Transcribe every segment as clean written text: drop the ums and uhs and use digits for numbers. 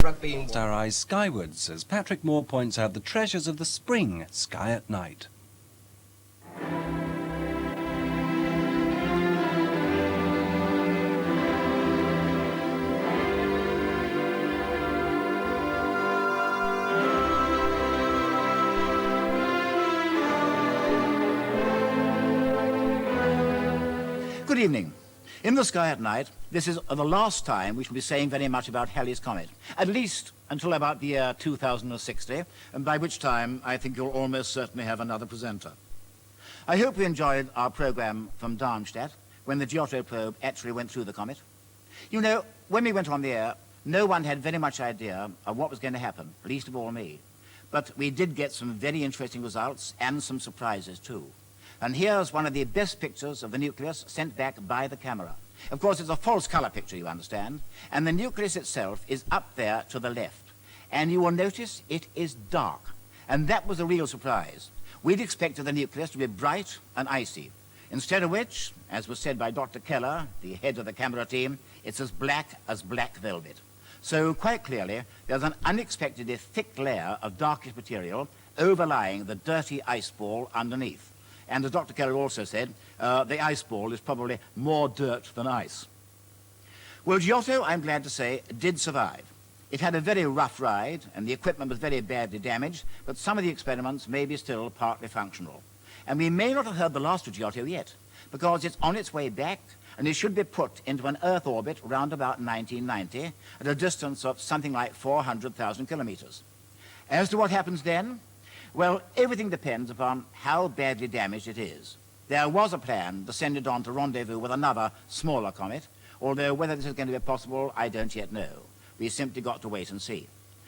Cast our eyes skywards as Patrick Moore points out the treasures of the spring sky at night. Good evening. In the sky at night, this is the last time we shall be saying very much about Halley's Comet, at least until about the year 2060, and by which time I think you'll almost certainly have another presenter. I hope you enjoyed our program from Darmstadt, when the Giotto probe actually went through the comet. You know, when we went on the air, no one had very much idea of what was going to happen, least of all me. But we did get some very interesting results and some surprises too. And here's one of the best pictures of the nucleus sent back by the camera. Of course, it's a false color picture, you understand, and the nucleus itself is up there to the left. And you will notice it is dark, and that was a real surprise. We'd expected the nucleus to be bright and icy, instead of which, as was said by Dr. Keller, the head of the camera team, it's as black velvet. So quite clearly, there's an unexpectedly thick layer of darkish material overlying the dirty ice ball underneath. And as Dr. Keller also said, the ice ball is probably more dirt than ice. Well, Giotto, I'm glad to say, did survive. It had a very rough ride, and the equipment was very badly damaged, but some of the experiments may be still partly functional. And we may not have heard the last of Giotto yet, because it's on its way back, and it should be put into an Earth orbit round about 1990, at a distance of something like 400,000 kilometers. As to what happens then, well, everything depends upon how badly damaged it is. There was a plan to send it on to rendezvous with another, smaller comet, although whether this is going to be possible, I don't yet know. We simply got to wait and see.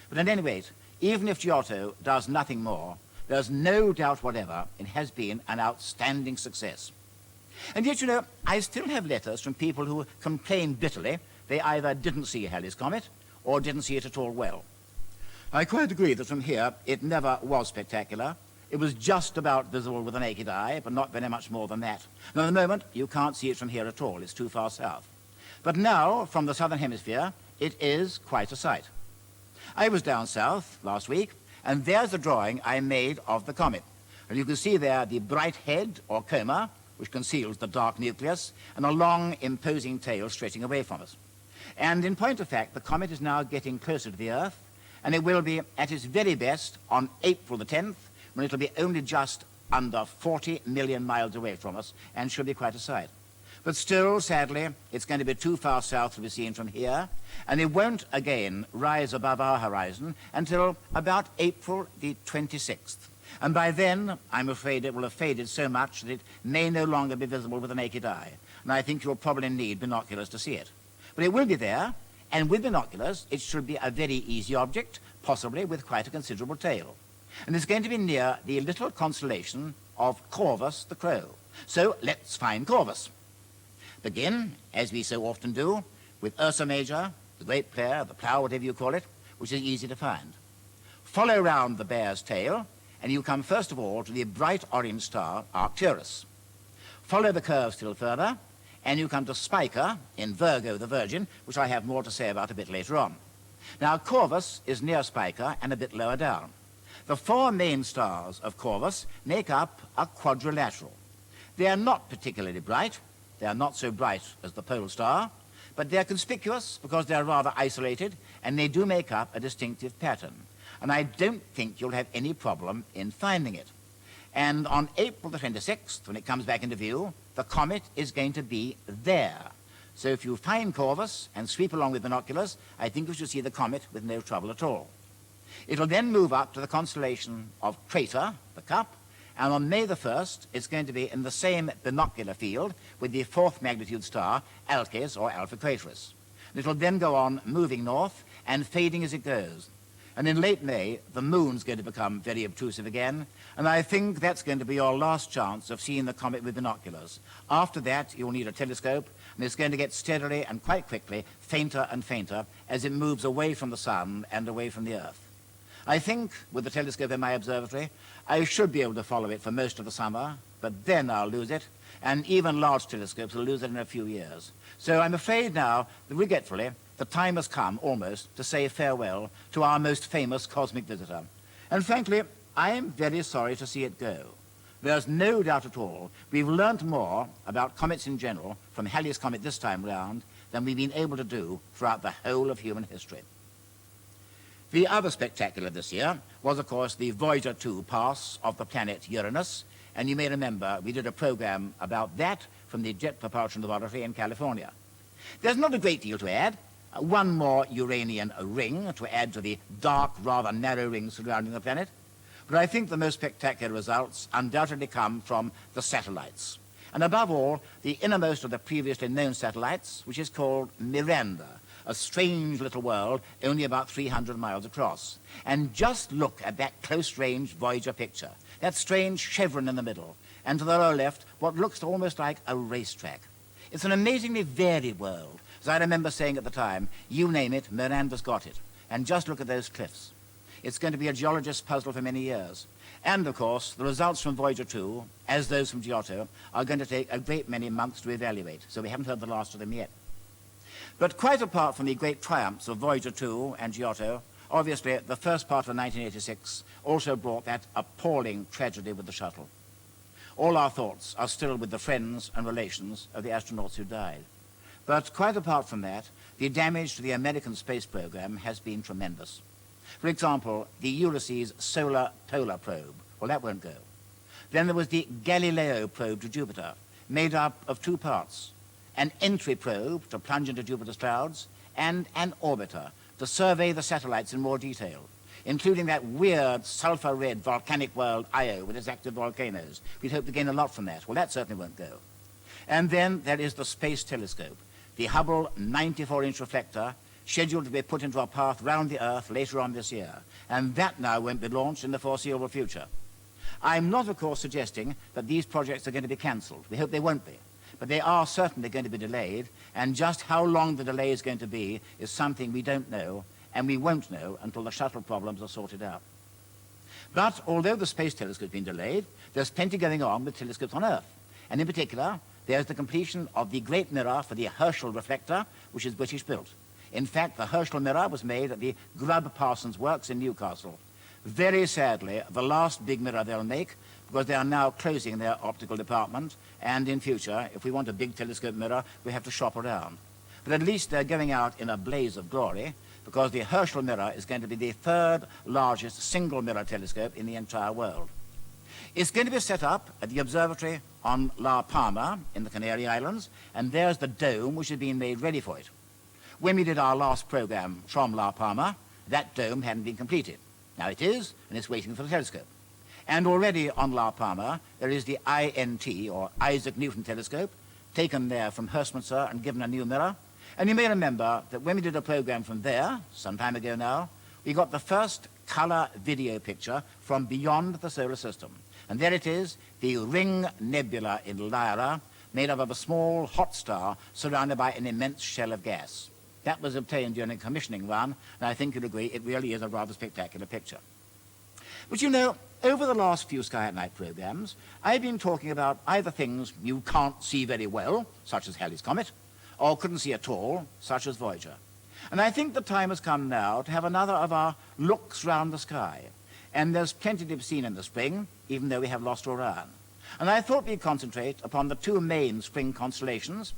But at any rate, even if Giotto does nothing more, there's no doubt whatever it has been an outstanding success. And yet, you know, I still have letters from people who complain bitterly they either didn't see Halley's Comet or didn't see it at all well. I quite agree that from here, it never was spectacular. It was just about visible with the naked eye, but not very much more than that. Now, at the moment, you can't see it from here at all. It's too far south. But now, from the southern hemisphere, it is quite a sight. I was down south last week, and there's a drawing I made of the comet. And you can see there the bright head, or coma, which conceals the dark nucleus, and a long, imposing tail stretching away from us. And in point of fact, the comet is now getting closer to the Earth, and it will be at its very best on April the 10th, when it'll be only just under 40 million miles away from us, and should be quite a sight. But still, sadly, it's going to be too far south to be seen from here, and it won't again rise above our horizon until about April the 26th. And by then, I'm afraid it will have faded so much that it may no longer be visible with the naked eye, and I think you'll probably need binoculars to see it. But it will be there, and with binoculars, it should be a very easy object, possibly with quite a considerable tail. And it's going to be near the little constellation of Corvus the Crow. So let's find Corvus. Begin, as we so often do, with Ursa Major, the great player, the plough, whatever you call it, which is easy to find. Follow round the bear's tail, and you come first of all to the bright orange star Arcturus. Follow the curve still further, and you come to Spica in Virgo the Virgin, which I have more to say about a bit later on. Now, Corvus is near Spica and a bit lower down. The four main stars of Corvus make up a quadrilateral. They are not particularly bright. They are not so bright as the pole star, but they're conspicuous because they're rather isolated, and they do make up a distinctive pattern. And I don't think you'll have any problem in finding it. And on April the 26th, when it comes back into view, the comet is going to be there. So if you find Corvus and sweep along with binoculars, I think you should see the comet with no trouble at all. It'll then move up to the constellation of Crater, the Cup, and on May the 1st, it's going to be in the same binocular field with the fourth magnitude star, Alkes, or Alpha Craterus. It'll then go on moving north and fading as it goes. And in late May, the moon's going to become very obtrusive again, and I think that's going to be your last chance of seeing the comet with binoculars. After that, you'll need a telescope, and it's going to get steadily and quite quickly fainter and fainter as it moves away from the sun and away from the Earth. I think, with the telescope in my observatory, I should be able to follow it for most of the summer, but then I'll lose it, and even large telescopes will lose it in a few years. So I'm afraid now, regretfully, the time has come, almost, to say farewell to our most famous cosmic visitor. And frankly, I am very sorry to see it go. There's no doubt at all we've learnt more about comets in general from Halley's Comet this time round than we've been able to do throughout the whole of human history. The other spectacular this year was, of course, the Voyager 2 pass of the planet Uranus, and you may remember we did a program about that from the Jet Propulsion Laboratory in California. There's not a great deal to add. One more Uranian ring to add to the dark, rather narrow ring surrounding the planet. But I think the most spectacular results undoubtedly come from the satellites. And above all, the innermost of the previously known satellites, which is called Miranda, a strange little world only about 300 miles across. And just look at that close-range Voyager picture, that strange chevron in the middle, and to the lower left, what looks almost like a racetrack. It's an amazingly varied world. As I remember saying at the time, you name it, Miranda's got it. And just look at those cliffs. It's going to be a geologist's puzzle for many years. And, of course, the results from Voyager 2, as those from Giotto, are going to take a great many months to evaluate, so we haven't heard the last of them yet. But quite apart from the great triumphs of Voyager 2 and Giotto, obviously the first part of 1986 also brought that appalling tragedy with the shuttle. All our thoughts are still with the friends and relations of the astronauts who died. But quite apart from that, the damage to the American space program has been tremendous. For example, the Ulysses Solar Polar Probe. Well, that won't go. Then there was the Galileo probe to Jupiter, made up of two parts: an entry probe to plunge into Jupiter's clouds, and an orbiter to survey the satellites in more detail, including that weird sulfur-red volcanic world Io with its active volcanoes. We'd hope to gain a lot from that. Well, that certainly won't go. And then there is the Space Telescope, the Hubble 94-inch reflector, scheduled to be put into a path round the Earth later on this year, and that now won't be launched in the foreseeable future. I'm not, of course, suggesting that these projects are going to be cancelled. We hope they won't be. But they are certainly going to be delayed, and just how long the delay is going to be is something we don't know, and we won't know until the shuttle problems are sorted out. But although the Space Telescope has been delayed, there's plenty going on with telescopes on Earth. And in particular, there's the completion of the Great Mirror for the Herschel reflector, which is British-built. In fact, the Herschel mirror was made at the Grubb Parsons Works in Newcastle. Very sadly, the last big mirror they'll make, because they are now closing their optical department, and in future, if we want a big telescope mirror, we have to shop around. But at least they're going out in a blaze of glory, because the Herschel mirror is going to be the third largest single mirror telescope in the entire world. It's going to be set up at the observatory on La Palma in the Canary Islands, and there's the dome which has been made ready for it. When we did our last program from La Palma, that dome hadn't been completed. Now it is, and it's waiting for the telescope. And already on La Palma, there is the INT, or Isaac Newton telescope, taken there from Herschel and given a new mirror. And you may remember that when we did a program from there, some time ago now, we got the first color video picture from beyond the solar system. And there it is, the Ring Nebula in Lyra, made up of a small hot star surrounded by an immense shell of gas. That was obtained during a commissioning run, and I think you'll agree it really is a rather spectacular picture. But you know, over the last few Sky at Night programs, I've been talking about either things you can't see very well, such as Halley's Comet, or couldn't see at all, such as Voyager. And I think the time has come now to have another of our looks round the sky. And there's plenty to be seen in the spring, even though we have lost Orion. And I thought we'd concentrate upon the two main spring constellations,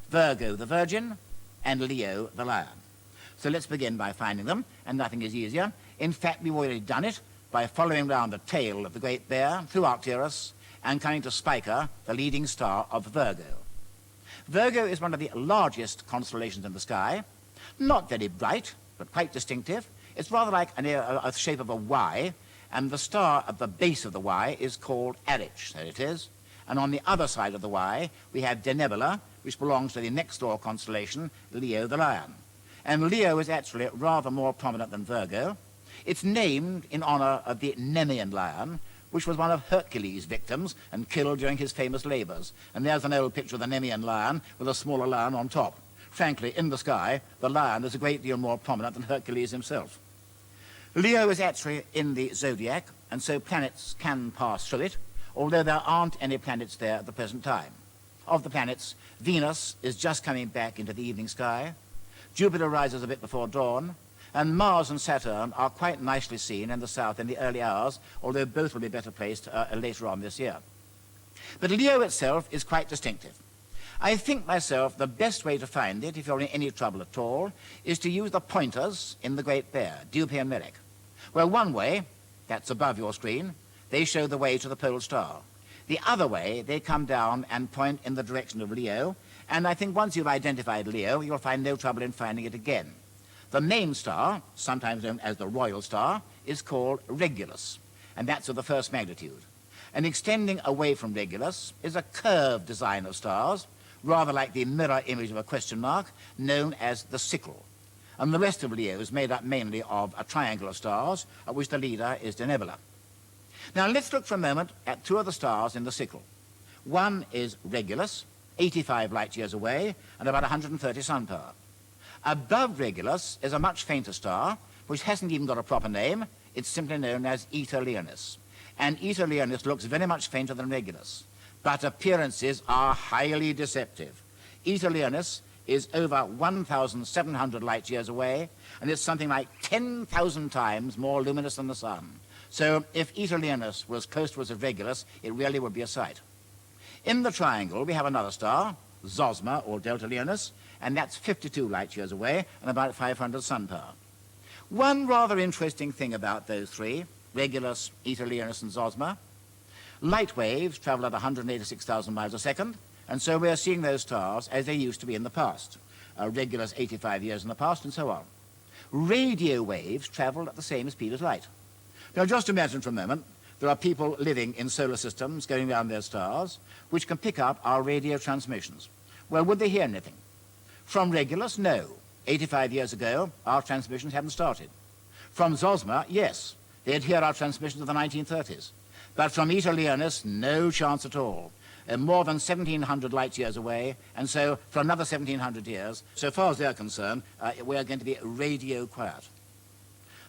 Virgo the Virgin, and Leo the Lion. So let's begin by finding them, and nothing is easier. In fact, we've already done it by following round the tail of the Great Bear through Arcturus and coming to Spica, the leading star of Virgo. Virgo is one of the largest constellations in the sky, not very bright, but quite distinctive. It's rather like a shape of a Y, and the star at the base of the Y is called Eris, there it is. And on the other side of the Y, we have Denebola, which belongs to the next-door constellation, Leo the Lion. And Leo is actually rather more prominent than Virgo. It's named in honor of the Nemean lion, which was one of Hercules' victims and killed during his famous labors. And there's an old picture of the Nemean lion with a smaller lion on top. Frankly, in the sky, the lion is a great deal more prominent than Hercules himself. Leo is actually in the zodiac, and so planets can pass through it, although there aren't any planets there at the present time. Of the planets, Venus is just coming back into the evening sky. Jupiter rises a bit before dawn, and Mars and Saturn are quite nicely seen in the south in the early hours, although both will be better placed later on this year. But Leo itself is quite distinctive. I think myself the best way to find it, if you're in any trouble at all, is to use the pointers in the Great Bear, Dupé and Merrick. Well, one way, that's above your screen, they show the way to the pole star. The other way, they come down and point in the direction of Leo, and I think once you've identified Leo, you'll find no trouble in finding it again. The main star, sometimes known as the Royal Star, is called Regulus, and that's of the first magnitude. And extending away from Regulus is a curved design of stars, rather like the mirror image of a question mark, known as the sickle. And the rest of Leo is made up mainly of a triangle of stars, of which the leader is the nebula. Now let's look for a moment at two of the stars in the sickle. One is Regulus, 85 light years away, and about 130 sun power. Above Regulus is a much fainter star, which hasn't even got a proper name. It's simply known as Eta Leonis. And Eta Leonis looks very much fainter than Regulus, but appearances are highly deceptive. Eta Leonis is over 1,700 light years away, and it's something like 10,000 times more luminous than the sun. So if Eta Leonis was close to us as Regulus, it really would be a sight. In the triangle, we have another star, Zosma, or Delta Leonis, and that's 52 light years away and about 500 sun power. One rather interesting thing about those three, Regulus, Eta Leonis, and Zosma, light waves travel at 186,000 miles a second, and so we are seeing those stars as they used to be in the past. Regulus 85 years in the past, and so on. Radio waves travel at the same speed as light. Now just imagine for a moment there are people living in solar systems going around their stars which can pick up our radio transmissions. Well, would they hear anything? From Regulus, no. 85 years ago, our transmissions hadn't started. From Zosma, yes. They'd hear our transmissions of the 1930s. But from Eta Leonis, no chance at all. More than 1,700 light years away, and so for another 1,700 years, so far as they're concerned, we're going to be radio quiet.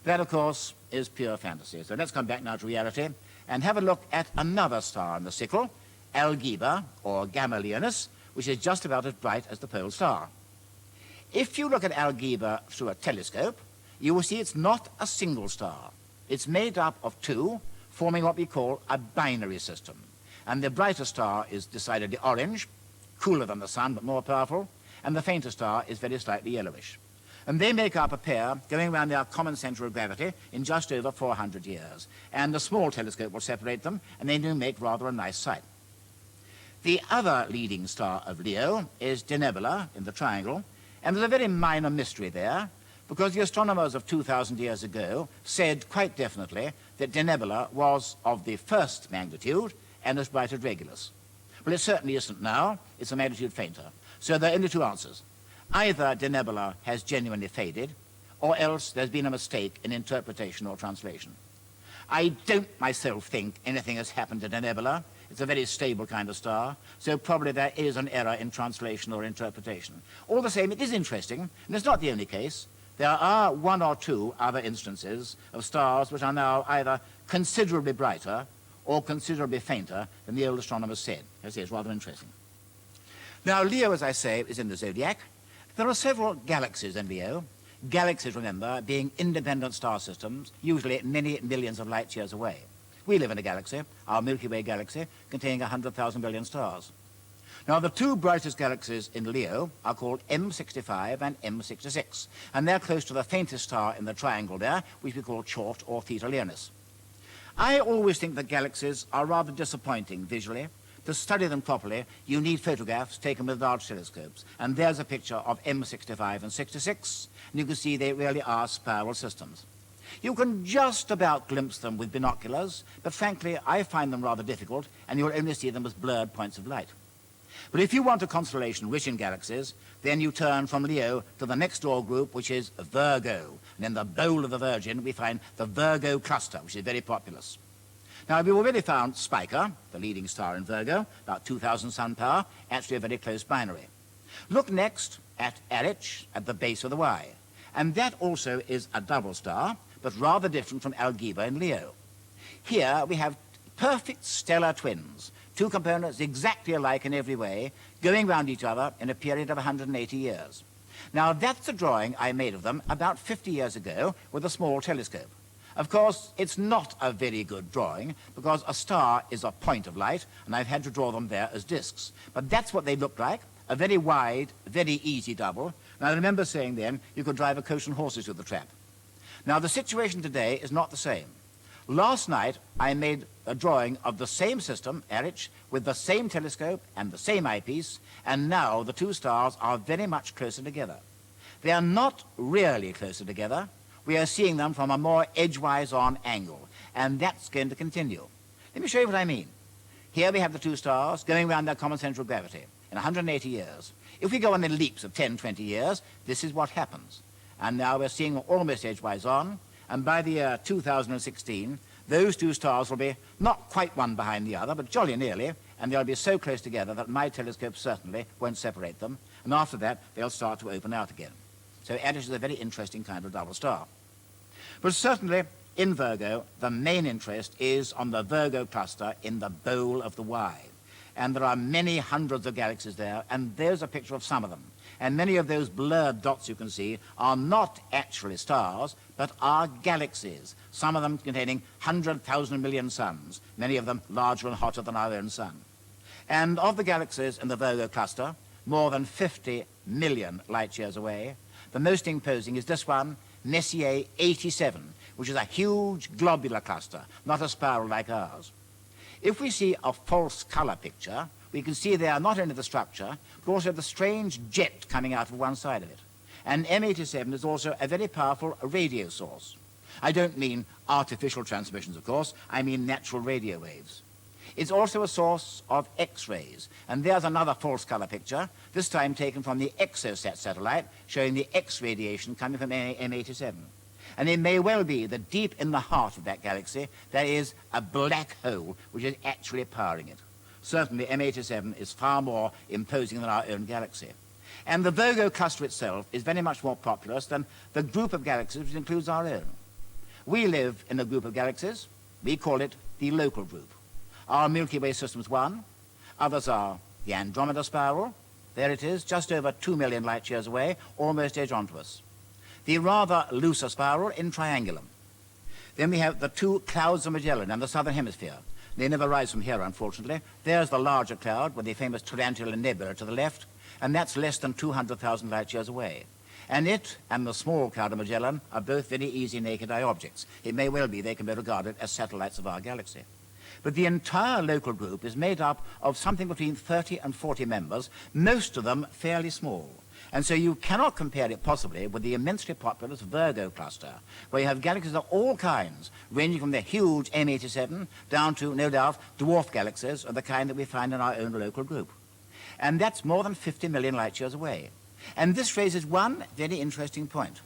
That, of course, is pure fantasy. So let's come back now to reality and have a look at another star in the sickle, Algeba, or Gamma Leonis, which is just about as bright as the pole star. If you look at Algeba through a telescope, you will see it's not a single star. It's made up of two, forming what we call a binary system. And the brighter star is decidedly orange, cooler than the sun but more powerful, and the fainter star is very slightly yellowish. And they make up a pair going around their common center of gravity in just over 400 years. And the small telescope will separate them, and they do make rather a nice sight. The other leading star of Leo is Denebola in the triangle, and there's a very minor mystery there, because the astronomers of 2,000 years ago said quite definitely that Denebola was of the first magnitude and as bright as Regulus. Well, it certainly isn't now. It's a magnitude fainter. So there are only two answers. Either Denebola has genuinely faded, or else there's been a mistake in interpretation or translation. I don't myself think anything has happened to Denebola. It's a very stable kind of star, so probably there is an error in translation or interpretation. All the same, it is interesting, and it's not the only case. There are one or two other instances of stars which are now either considerably brighter or considerably fainter than the old astronomers said. As it's rather interesting. Now, Leo, as I say, is in the zodiac. There are several galaxies in Leo. Galaxies, remember, being independent star systems, usually many millions of light years away. We live in a galaxy, our Milky Way galaxy, containing 100,000 billion stars. Now, the two brightest galaxies in Leo are called M65 and M66, and they're close to the faintest star in the triangle there, which we call Chort or Theta Leonis. I always think that galaxies are rather disappointing visually. To study them properly, you need photographs taken with large telescopes. And there's a picture of M65 and 66, and you can see they really are spiral systems. You can just about glimpse them with binoculars, but frankly, I find them rather difficult, and you'll only see them as blurred points of light. But if you want a constellation rich in galaxies, then you turn from Leo to the next door group, which is Virgo. And in the bowl of the Virgin, we find the Virgo cluster, which is very populous. Now, we've already found Spica, the leading star in Virgo, about 2,000 sun power, actually a very close binary. Look next at Erych at the base of the Y. And that also is a double star, but rather different from Algeba in Leo. Here we have perfect stellar twins, two components exactly alike in every way, going round each other in a period of 180 years. Now, that's a drawing I made of them about 50 years ago with a small telescope. Of course, it's not a very good drawing because a star is a point of light, and I've had to draw them there as discs. But that's what they looked like, a very wide, very easy double. And I remember saying then you could drive a coach and horses through the trap. Now, the situation today is not the same. Last night, I made a drawing of the same system, Erich, with the same telescope and the same eyepiece, and now the two stars are very much closer together. They are not really closer together. We are seeing them from a more edgewise-on angle, and that's going to continue. Let me show you what I mean. Here we have the two stars going around their common center of gravity in 180 years. If we go on in leaps of 10, 20 years, this is what happens. And now we're seeing them almost edgewise-on, and by the year 2016, those two stars will be not quite one behind the other, but jolly nearly, and they'll be so close together that my telescope certainly won't separate them, and after that, they'll start to open out again. So Eris is a very interesting kind of double star. But certainly, in Virgo, the main interest is on the Virgo cluster in the bowl of the Y. And there are many hundreds of galaxies there, and there's a picture of some of them. And many of those blurred dots you can see are not actually stars, but are galaxies, some of them containing 100,000 million suns, many of them larger and hotter than our own sun. And of the galaxies in the Virgo cluster, more than 50 million light-years away, the most imposing is this one, Messier 87, which is a huge globular cluster, not a spiral like ours. If we see a false color picture, we can see there not only the structure, but also the strange jet coming out of one side of it. And M87 is also a very powerful radio source. I don't mean artificial transmissions, of course, I mean natural radio waves. It's also a source of X-rays, and there's another false color picture, this time taken from the Exosat satellite, showing the X radiation coming from M87. And it may well be that deep in the heart of that galaxy, there is a black hole which is actually powering it. Certainly, M87 is far more imposing than our own galaxy. And the Virgo cluster itself is very much more populous than the group of galaxies which includes our own. We live in a group of galaxies. We call it the local group. Our Milky Way system's one. Others are the Andromeda spiral. There it is, just over 2 million light-years away, almost edge onto us. The rather looser spiral in Triangulum. Then we have the two clouds of Magellan and the southern hemisphere. They never rise from here, unfortunately. There's the larger cloud with the famous Tarantula Nebula to the left, and that's less than 200,000 light-years away. And it and the small cloud of Magellan are both very easy naked-eye objects. It may well be they can be regarded as satellites of our galaxy. But the entire local group is made up of something between 30 and 40 members, most of them fairly small. And so you cannot compare it possibly with the immensely populous Virgo cluster, where you have galaxies of all kinds, ranging from the huge M87 down to, no doubt, dwarf galaxies of the kind that we find in our own local group. And that's more than 50 million light-years away. And this raises one very interesting point.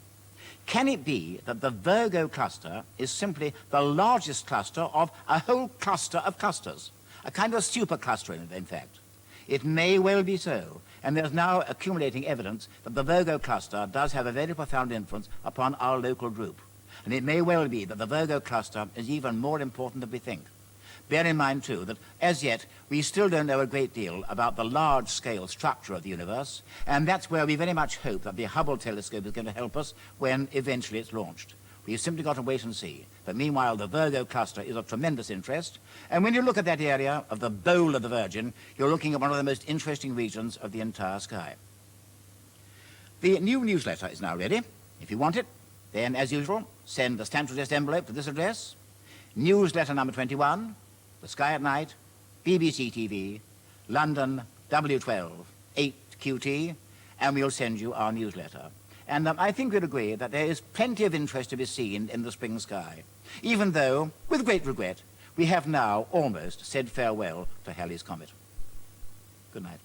Can it be that the Virgo cluster is simply the largest cluster of a whole cluster of clusters? A kind of supercluster, in fact. It may well be so, and there's now accumulating evidence that the Virgo cluster does have a very profound influence upon our local group. And it may well be that the Virgo cluster is even more important than we think. Bear in mind, too, that as yet we still don't know a great deal about the large-scale structure of the universe, and that's where we very much hope that the Hubble telescope is going to help us when eventually it's launched. We've simply got to wait and see. But meanwhile, the Virgo cluster is of tremendous interest, and when you look at that area of the bowl of the Virgin, you're looking at one of the most interesting regions of the entire sky. The new newsletter is now ready. If you want it, then, as usual, send the stamped addressed envelope to this address, newsletter number 21, The Sky at Night, BBCTV, London, W12, 8QT, and we'll send you our newsletter. And I think we'll agree that there is plenty of interest to be seen in the spring sky, even though, with great regret, we have now almost said farewell to Halley's Comet. Good night.